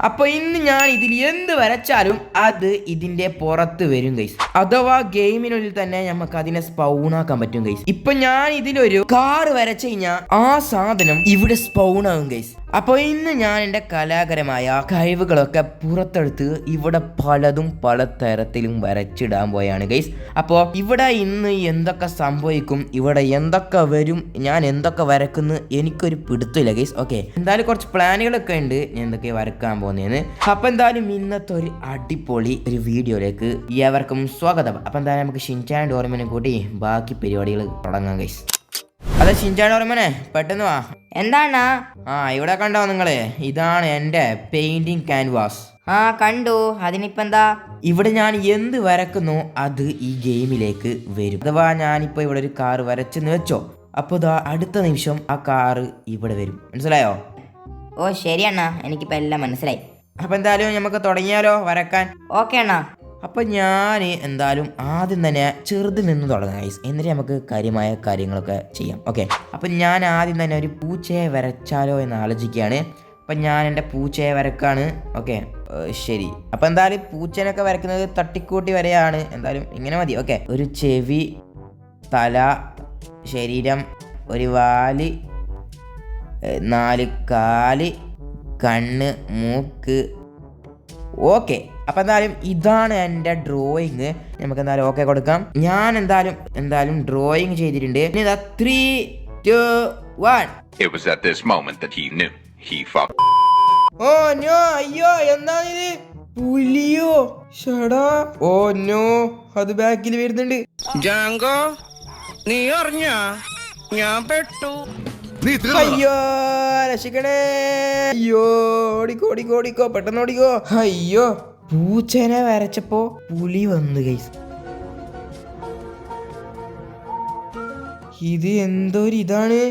അപ്പൊ ഇന്ന് ഞാൻ ഇതിൽ എന്ത് വരച്ചാലും അത് ഇതിന്റെ പുറത്ത് വരും ഗൈസ്. അഥവാ ഗെയിമിനുള്ളിൽ തന്നെ നമുക്ക് അതിനെ സ്പൗൺ ആക്കാൻ പറ്റും ഗൈസ്. ഇപ്പൊ ഞാൻ ഇതിലൊരു കാർ വരച്ചു കഴിഞ്ഞാൽ ആ സാധനം ഇവിടെ സ്പൗൺ ആകും ഗൈസ്. അപ്പൊ ഇന്ന് ഞാൻ എൻ്റെ കലാകരമായ കഴിവുകളൊക്കെ പുറത്തെടുത്ത് ഇവിടെ പലതും പല തരത്തിലും വരച്ചിടാൻ പോയാണ് ഗൈസ്. അപ്പോൾ ഇവിടെ ഇന്ന് എന്തൊക്കെ സംഭവിക്കും, ഇവിടെ എന്തൊക്കെ വരും, ഞാൻ എന്തൊക്കെ വരക്കുന്നു എനിക്കൊരു പിടുത്തില്ല ഗൈസ്. ഓക്കെ, എന്തായാലും കുറച്ച് പ്ലാനുകളൊക്കെ ഉണ്ട് ഞാൻ എന്തൊക്കെ വരക്കാൻ പോകുന്നതെന്ന്. അപ്പൊ എന്തായാലും ഇന്നത്തെ ഒരു അടിപൊളി ഒരു വീഡിയോയിലേക്ക് ഏവർക്കും സ്വാഗതം. അപ്പൊ എന്തായാലും നമുക്ക് ഷിൻചാൻ ഡോറമനെ കൂട്ടി ബാക്കി പരിപാടികൾ തുടങ്ങാം ഗൈസ്. അതെ ഷിൻചാൻ ഡോറമനെ, പെട്ടെന്ന് വാ. എന്താണ്? ഇവിടെ കണ്ടോ നിങ്ങള്, ഇതാണ് എൻ്റെ പെയിന്റിങ് ക്യാൻവാസ്. കണ്ടു. അതിനിപ്പോ എന്താ? ഇവിടെ ഞാൻ എന്ത് വരക്കുന്നു അത് ഈ ഗെയിമിലേക്ക് വരും. അഥവാ ഞാനിപ്പോ ഇവിടെ ഒരു കാർ വരച്ചെന്ന് വെച്ചോ, അപ്പോൾ ഇതാ അടുത്ത നിമിഷം ആ കാറ് ഇവിടെ വരും. മനസ്സിലായോ? ഓ ശരി അണ്ണാ, എനിക്കിപ്പോ എല്ലാം മനസ്സിലായി. അപ്പൊ എന്തായാലും നമുക്ക് തുടങ്ങിയാലോ വരക്കാൻ? ഓക്കെ അണ്ണാ. അപ്പൊ ഞാൻ എന്തായാലും ആദ്യം തന്നെ ചെറുതിൽ നിന്ന് തുടങ്ങാം ഗൈസ്, എന്നിട്ട് നമുക്ക് കാര്യമായ കാര്യങ്ങളൊക്കെ ചെയ്യാം. ഓക്കെ, അപ്പൊ ഞാൻ ആദ്യം തന്നെ ഒരു പൂച്ചയെ വരച്ചാലോ എന്ന് ആലോചിക്കുകയാണ്. അപ്പം ഞാൻ എൻ്റെ പൂച്ചയെ വരക്കാണ്. ഓക്കെ ശരി. അപ്പം എന്തായാലും പൂച്ചേനൊക്കെ വരക്കുന്നത് തട്ടിക്കൂട്ടി വരെയാണ്. എന്തായാലും ഇങ്ങനെ മതി. ഓക്കെ, ഒരു ചെവി, തല, ശരീരം, ഒരു വാല്, 4 കാല്, കണ്ണ്, മൂക്ക്. ഓക്കെ, അപ്പം എന്തായാലും ഇതാണ് എൻ്റെ ഡ്രോയിങ്. നമുക്ക് എന്തായാലും ഓക്കെ കൊടുക്കാം. ഞാൻ എന്തായാലും ഡ്രോയിങ് ചെയ്തിട്ടുണ്ട്. ഇനി 3, 2, 1. It was at this moment that he knew he fucked. Oh no, അയ്യോ എന്താണിത്? പുലിയോ? ഷടാ, ഓ നോ, അത് ബാക്കിൽ വരുന്നുണ്ട്. ജാങ്കോ, നീ അറിഞ്ഞ ഞാൻ പെട്ടു. അയ്യോ രക്ഷിക്കണേ, അയ്യോ ഓടിക്കോ പെട്ടെന്ന് ഓടിക്കോ. അയ്യോ, പൂച്ചനെ വരച്ചപ്പോ പുലി വന്നു ഗൈസ്. ഇത് എന്തോ ഒരു ഇതാണ്.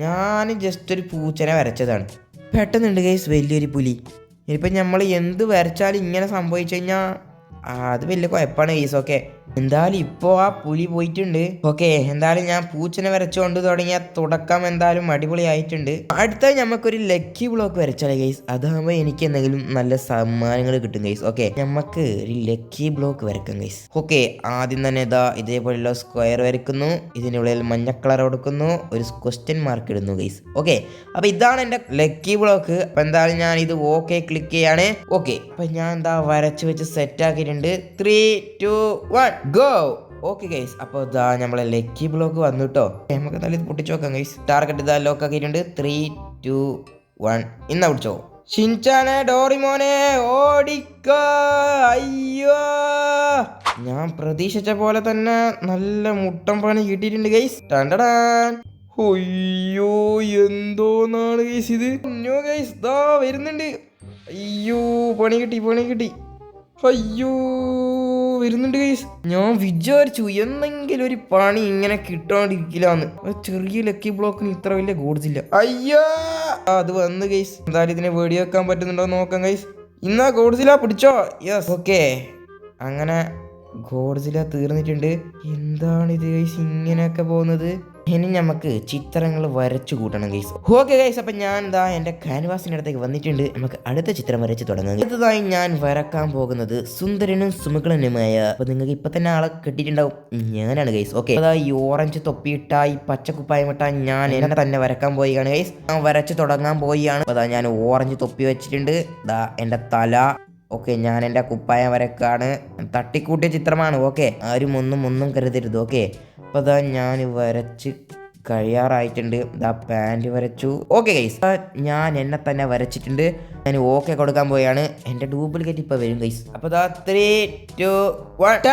ഞാൻ ജസ്റ്റ് ഒരു പൂച്ചനെ വരച്ചതാണ്, പെട്ടെന്നുണ്ട് ഗൈസ് വലിയൊരു പുലി. ഇനിയിപ്പോൾ നമ്മൾ എന്ത് വരച്ചാലും ഇങ്ങനെ സംഭവിച്ചു കഴിഞ്ഞാൽ അത് വലിയ കുഴപ്പമാണ് ഗൈസ്. ഓക്കെ, എന്തായാലും ഇപ്പോൾ ആ പുലി പോയിട്ടുണ്ട്. ഓക്കെ, എന്തായാലും ഞാൻ പൂച്ചനെ വരച്ചുകൊണ്ട് തുടങ്ങിയ തുടക്കം എന്തായാലും അടിപൊളിയായിട്ടുണ്ട്. അടുത്ത നമുക്കൊരു ലക്കി ബ്ലോക്ക് വരച്ചാലേ ഗൈസ്, അതാകുമ്പോൾ എനിക്ക് എന്തെങ്കിലും നല്ല സമ്മാനങ്ങൾ കിട്ടും ഗൈസ്. ഓക്കെ, നമുക്ക് ഒരു ലക്കി ബ്ലോക്ക് വരക്കാം ഗൈസ്. ഓക്കെ, ആദ്യം തന്നെ ഇതേപോലെയുള്ള സ്ക്വയർ വരയ്ക്കുന്നു, ഇതിനുള്ളിൽ മഞ്ഞ കളർ കൊടുക്കുന്നു, ഒരു ക്വസ്റ്റ്യൻ മാർക്ക് ഇടുന്നു ഗൈസ്. ഓക്കെ, അപ്പോൾ ഇതാണ് എൻ്റെ ലക്കി ബ്ലോക്ക്. അപ്പോൾ എന്തായാലും ഞാൻ ഇത് ഓക്കെ ക്ലിക്ക് ചെയ്യാണ്. ഓക്കെ, അപ്പോൾ ഞാൻ വരച്ച് വെച്ച് സെറ്റ് ആക്കിയിട്ടുണ്ട്. 3, 2, 1 ഗോ. ഓക്കെ ഗൈസ്, അപ്പോൾ ഇതാ നമ്മളെ ലക്കി ബ്ലോക്ക് വന്നു കേട്ടോ. നമുക്ക് നല്ല ഇത് പൊട്ടിച്ച് നോക്കാം ഗൈസ്. ടാർഗറ്റ് ഇതാ ലോക്ക് ആക്കിയിട്ടുണ്ട്. 3, 2, 1 ഇന്നാ പിടിച്ചോ. ഷിൻചാനെ, ഡോറിമോനെ ഓടിക്കോ. അയ്യോ, ഞാൻ പ്രതീക്ഷിച്ച പോലെ തന്നെ നല്ല മുട്ടം പണി കിട്ടിയിട്ടുണ്ട് ഗൈസ്. ടണ്ടടാൻ. അയ്യോ എന്തോന്നാണ് ഗൈസ് ഇത്. ഗൈസ് ദാ വരുന്നുണ്ട്. അയ്യോ പണി കിട്ടി. അയ്യോ വരുന്നുണ്ട് ഗൈസ്. ഞാൻ വിചാരിച്ചു എന്തെങ്കിലും ഒരു പണി ഇങ്ങനെ കിട്ടാണ്ടിരിക്കില്ലാന്ന്. ചെറിയ ലക്കി ബ്ലോക്കിന് ഇത്ര വലിയ ഗോഡ്സില്ല. അയ്യോ അത് വന്ന് ഗൈസ്. എന്തായാലും ഇതിനെ വെടി വെക്കാൻ പറ്റുന്നുണ്ടോ നോക്കാം ഗൈസ്. ഇന്നാ ഗോഡ്സില പിടിച്ചോ. യെസ്, ഓക്കെ, അങ്ങനെ ഗോഡ്സില തീർന്നിട്ടുണ്ട്. എന്താണിത് ഗൈസ് ഇങ്ങനെയൊക്കെ പോകുന്നത്? ഇനി നമുക്ക് ചിത്രങ്ങൾ വരച്ചു കൂട്ടണം ഗൈസ്. ഓക്കെ ഗൈസ്, അപ്പം ഞാൻ എൻ്റെ ക്യാൻവാസിൻ്റെ അടുത്തേക്ക് വന്നിട്ടുണ്ട്. നമുക്ക് അടുത്ത ചിത്രം വരച്ച് തുടങ്ങാം. അടുത്തതായി ഞാൻ വരക്കാൻ പോകുന്നത് സുന്ദരനും സുമുഖനുമായ, അപ്പോൾ നിങ്ങൾക്ക് ഇപ്പം തന്നെ ആളെ കിട്ടിയിട്ടുണ്ടാവും, ഞാനാണ് ഗൈസ്. ഓക്കെ, ഈ ഓറഞ്ച് തൊപ്പിയിട്ട ഈ പച്ചക്കുപ്പായമിട്ട ഞാൻ എന്നെ തന്നെ വരക്കാൻ പോവുകയാണ് ഗൈസ്. ഞാൻ വരച്ച് തുടങ്ങാൻ പോവുകയാണ്. അപ്പോൾ ഞാൻ ഓറഞ്ച് തൊപ്പി വെച്ചിട്ടുണ്ട്. എൻ്റെ തല. ഓക്കെ, ഞാൻ എൻ്റെ കുപ്പായം വരക്കാണ്. തട്ടിക്കൂട്ടിയ ചിത്രമാണ്. ഓക്കെ, ആരും ഒന്നും കരുതരുത്. ഓക്കെ, അപ്പോൾ ഞാൻ വരച്ച് കഴിയാറായിട്ടുണ്ട്. പാൻറ് വരച്ചു. ഓക്കെ ഗൈസ്, ഞാൻ എന്നെ തന്നെ വരച്ചിട്ടുണ്ട്. ഞാൻ ഓക്കെ കൊടുക്കാൻ പോയാണ്. എൻ്റെ ഡ്യൂപ്ലിക്കേറ്റ് ഇപ്പോൾ വരും ഗൈസ്. അപ്പോൾ 3, 2, 1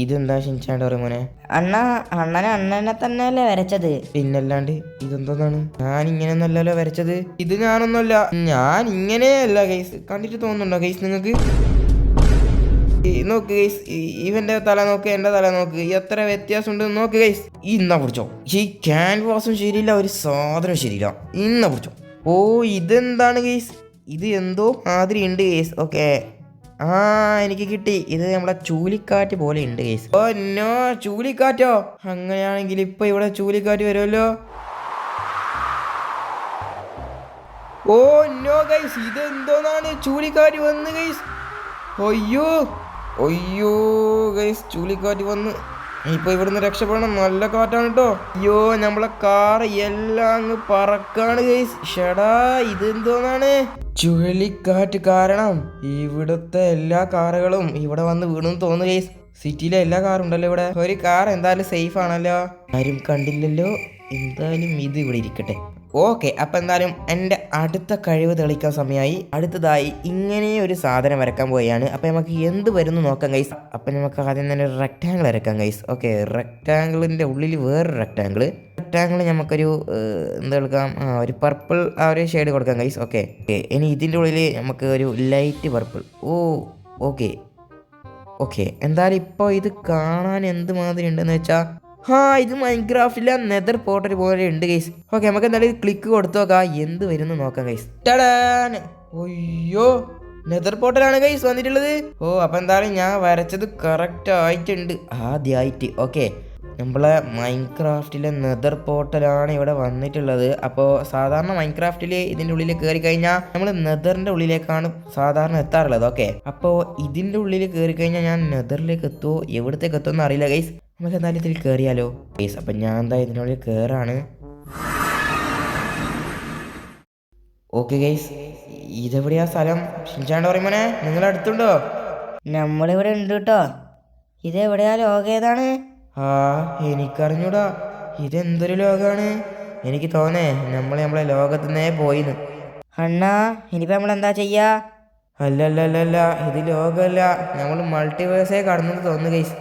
ഇതെന്താ ഷിൻചാൻ ഡോറമോനെ? അണ്ണനെ തന്നെയല്ലേ വരച്ചത്? പിന്നല്ലാണ്ട് ഇതെന്താണ്? ഞാൻ ഇങ്ങനെയൊന്നല്ലല്ലോ വരച്ചത്. ഇത് ഞാനൊന്നുമല്ല, ഞാൻ ഇങ്ങനെയല്ല ഗൈസ്. കണ്ടിട്ട് തോന്നുന്നുണ്ടോ ഗൈസ് നിങ്ങൾക്ക്? നോക്ക് ഗൈസ്, ഇവന്റെ തല നോക്ക്, എന്റെ തല നോക്ക്, എത്ര വ്യത്യാസമുണ്ട് നോക്ക് ഗൈസ്. ഇന്നാ പിടിച്ചോ. ഈ ക്യാൻവാസും ശരിയില്ല, ഒരു സാധനം ശരിയില്ല. ഇന്നാ പിടിച്ചോ. ഓ ഇതെന്താണ് ഗൈസ്? ഇത് എന്തോ മാതിരി ഉണ്ട് ഗൈസ്. ഓക്കെ, എനിക്ക് കിട്ടി. ഇത് നമ്മളെ ചൂലിക്കാറ്റ് പോലെ ഉണ്ട് ഗൈസ്. Oh no, ചൂലിക്കാറ്റോ? അങ്ങനെയാണെങ്കിൽ ഇപ്പൊ ഇവിടെ ചൂലിക്കാറ്റ് വരുമല്ലോ. ഓ നോ ഗൈസ്, ഇതെന്തോന്നാണ് ചൂലിക്കാറ്റ് വന്ന് ഗൈസ്. അയ്യോ അയ്യോ ഗൈസ്, ചൂലിക്കാറ്റ് വന്ന്. ഇപ്പൊ ഇവിടുന്ന് രക്ഷപ്പെടണം, നല്ല കാറ്റാണ് കേട്ടോ. അയ്യോ നമ്മളെ കാർ എല്ലാം അങ്ങ് പറക്കാണ് ഗൈസ്. ഷടാ ഇതെന്തോന്നാണ് ചുഴലിക്കാറ്റ് കാരണം ഇവിടുത്തെ എല്ലാ കാറുകളും ഇവിടെ വന്ന് വീണെന്ന് തോന്നുന്നു ഗൈസ്. സിറ്റിയിലെ എല്ലാ കാറും ഉണ്ടല്ലോ ഇവിടെ. ഒരു കാർ എന്തായാലും സേഫ് ആണല്ലോ, ആരും കണ്ടില്ലല്ലോ. എന്തായാലും ഇത് ഇവിടെ ഇരിക്കട്ടെ. ഓക്കെ, അപ്പം എന്തായാലും എൻ്റെ അടുത്ത കഴിവ് തെളിയിക്കാൻ സമയമായി. അടുത്തതായി ഇങ്ങനെ ഒരു സാധനം വരക്കാൻ പോവുകയാണ്. അപ്പം നമുക്ക് എന്ത് വരുന്നു നോക്കാം ഗൈസ്. അപ്പം നമുക്ക് ആദ്യം തന്നെ ഒരു റെക്റ്റാങ്കിൾ വരക്കാം ഗൈസ്. ഓക്കെ, റെക്റ്റാങ്കിളിൻ്റെ ഉള്ളിൽ വേറൊരു റെക്റ്റാങ്കിൾ നമുക്കൊരു എന്താ എടുക്കാം, ഒരു പർപ്പിൾ ആ ഒരു ഷെയ്ഡ് കൊടുക്കാം ഗൈസ്. ഓക്കെ, ഇനി ഇതിൻ്റെ ഉള്ളിൽ നമുക്ക് ഒരു ലൈറ്റ് പർപ്പിൾ. ഓക്കെ ഓക്കെ, എന്തായാലും ഇപ്പോൾ ഇത് കാണാൻ എന്ത് മാതിരി ഉണ്ടെന്ന് വെച്ചാൽ, ഇത് മൈൻക്രാഫ്റ്റിലെ നെതർ പോർട്ടൽ പോലെ ഉണ്ട് ഗൈസ്. ഓക്കെ, നമുക്ക് എന്തായാലും ക്ലിക്ക് കൊടുത്തു നോക്കാം എന്ത് വരുന്നു നോക്കാം ഗൈസ്. അയ്യോ നെതർ പോർട്ടലാണ് ഗൈസ് വന്നിട്ടുള്ളത്. അപ്പം എന്തായാലും ഞാൻ വരച്ചത് കറക്റ്റ് ആയിട്ടുണ്ട് ആദ്യമായിട്ട്. ഓക്കെ, നമ്മളെ മൈൻക്രാഫ്റ്റിലെ നെതർ പോർട്ടലാണ് ഇവിടെ വന്നിട്ടുള്ളത്. അപ്പോൾ സാധാരണ മൈൻക്രാഫ്റ്റിൽ ഇതിൻ്റെ ഉള്ളിൽ കയറി കഴിഞ്ഞാൽ നമ്മൾ നെതറിൻ്റെ ഉള്ളിലേക്കാണ് സാധാരണ എത്താറുള്ളത്. ഓക്കെ, അപ്പോൾ ഇതിൻ്റെ ഉള്ളിൽ കയറി കഴിഞ്ഞാൽ ഞാൻ നെതറിലേക്ക് എത്തുമോ എവിടത്തേക്ക് എത്തുമെന്ന് അറിയില്ല ഗൈസ്. നമുക്ക് എന്തായാലും ഇതിൽ കയറിയാലോ ഗൈസ്. അപ്പം ഞാൻ എന്താ ഇതിനുള്ളിൽ കയറാണ്. ഓക്കെ ഗൈസ്, ഇതെവിടെയാ സ്ഥലം? ഷിൻചാണ്ട് പറയുമ്പോനെ നിങ്ങളുടെ അടുത്തുണ്ടോ? നമ്മളിവിടെ ഉണ്ട് കേട്ടോ. ഇതെവിടെയാ ലോകം ഏതാണ്? എനിക്കറിഞ്ഞൂടാ, ഇതെന്തൊരു ലോകമാണ്. എനിക്ക് തോന്നേ നമ്മളെ ലോകത്തു നിന്നേ പോയിന്ന്. അണ്ണാ ഇനിയിപ്പോൾ നമ്മളെന്താ ചെയ്യാ? അല്ല ഇത് ലോകമല്ല, നമ്മൾ മൾട്ടിവേഴ്സേ കടന്നു തോന്നുന്നു ഗൈസ്.